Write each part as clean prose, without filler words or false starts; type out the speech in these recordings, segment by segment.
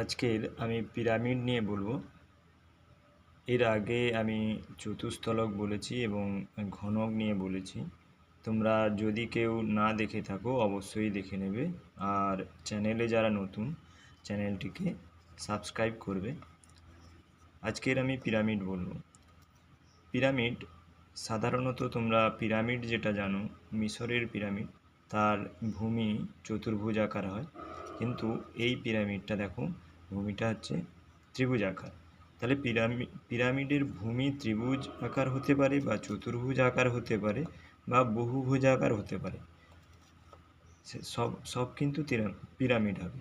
আজকের আমি পিরামিড নিয়ে বলবো। এর আগে আমি চতুস্তলক বলেছি এবং ঘনক নিয়ে বলেছি। তোমরা যদি কেউ না দেখে থাকো অবশ্যই দেখে নেবে, আর চ্যানেলে যারা নতুন চ্যানেলটিকে সাবস্ক্রাইব করবে। আজকের আমি পিরামিড বলবো। পিরামিড সাধারণত তোমরা পিরামিড যেটা জানো, মিশরের পিরামিড, তার ভূমি চতুর্ভুজাকার হয়, কিন্তু এই পিরামিডটা দেখো ভূমিটা হচ্ছে ত্রিভুজ আকার। তাহলে পিরামিডের ভূমি ত্রিভুজ আকার হতে পারে বা চতুর্ভুজ আকার হতে পারে বা বহুভুজ আকার হতে পারে, সব সব কিন্তু পিরামিড হবে।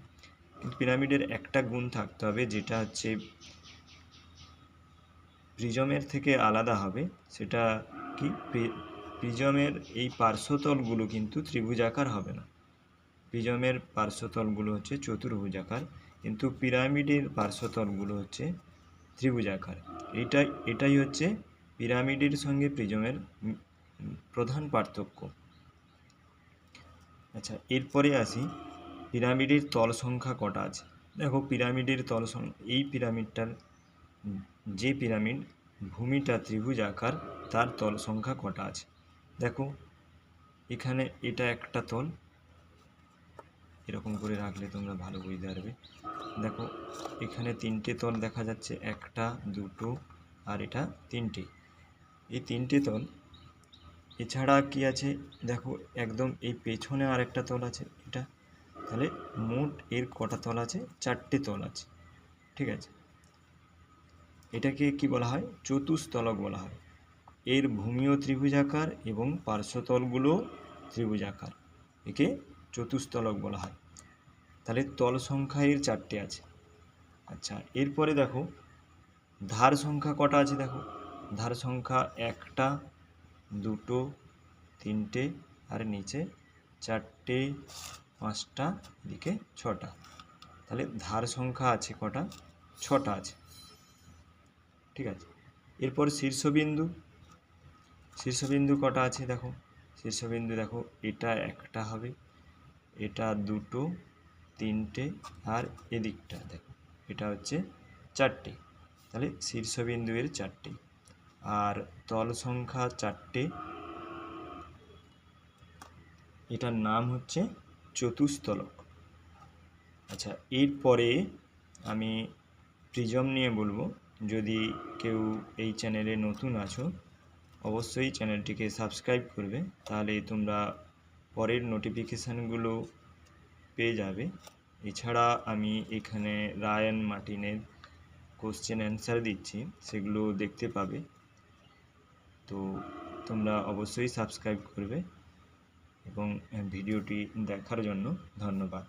কিন্তু পিরামিডের একটা গুণ থাকতে হবে, যেটা হচ্ছে প্রিজমের থেকে আলাদা হবে। সেটা কি, প্রিজমের এই পার্শ্বতলগুলো কিন্তু ত্রিভুজাকার হবে না। প্রিজমের পার্শ্বতলগুলো হচ্ছে চতুর্ভুজাকার, কিন্তু পিরামিডের পার্শ্বতলগুলো হচ্ছে ত্রিভুজাকার। এটাই হচ্ছে পিরামিডের সঙ্গে প্রিজমের প্রধান পার্থক্য। আচ্ছা, এরপরে আসি পিরামিডের তল সংখ্যা কটা আছে। দেখো পিরামিডের তল সংখ্যা, এই পিরামিডটার যে পিরামিড ভূমিটা ত্রিভুজ আকার, তার তল সংখ্যা কটা আছে। দেখো এখানে এটা একটা তল, এরকম করে রাখলে তোমরা ভালো বুঝতে পারবে। দেখো এখানে তিনটে তল দেখা যাচ্ছে, একটা দুটো আর এটা তিনটে। এই তিনটে তল এছাড়া কি আছে দেখো, একদম এই পেছনে আরেকটা তল আছে এটা। তাহলে মোট এর কটা তল আছে, চারটে তল আছে। ঠিক আছে, এটাকে কি বলা হয়, চতুস্তলক বলা হয়। এর ভূমিও ত্রিভুজাকার এবং পার্শ্বতলগুলো ত্রিভুজাকার, একে চতুস্তলক বলা হয়। তাহলে তল সংখ্যা এর চারটে আছে। আচ্ছা, এরপরে দেখো ধার সংখ্যা কটা আছে। দেখো ধার সংখ্যা একটা দুটো তিনটে আর নিচে চারটে পাঁচটা, এদিকে ছটা। তাহলে ধার সংখ্যা আছে কটা, ছটা আছে। ঠিক আছে, এরপর শীর্ষবিন্দু কটা আছে। দেখো শীর্ষবিন্দু দেখো, এটা একটা হবে, এটা দুটো তিনটে আর এদিকটা দেখো এটা হচ্ছে চারটে। তাহলে শীর্ষবিন্দু এর চারটে, আর তল সংখ্যা চারটে, এটার নাম হচ্ছে চতুস্তলক। আচ্ছা, এরপরে আমি প্রিজম নিয়ে বলবো। যদি কেউ এই চ্যানেলে নতুন আছো অবশ্যই চ্যানেলটিকে সাবস্ক্রাইব করবে, তাহলে তোমরা পরের নোটিফিকেশানগুলো পেয়ে যাবে। এছাড়া আমি এখানে রায়ান মার্টিনের কোশ্চেন অ্যান্সার দিচ্ছি, সেগুলো দেখতে পাবে। তো তোমরা অবশ্যই সাবস্ক্রাইব করবে এবং ভিডিওটি দেখার জন্য ধন্যবাদ।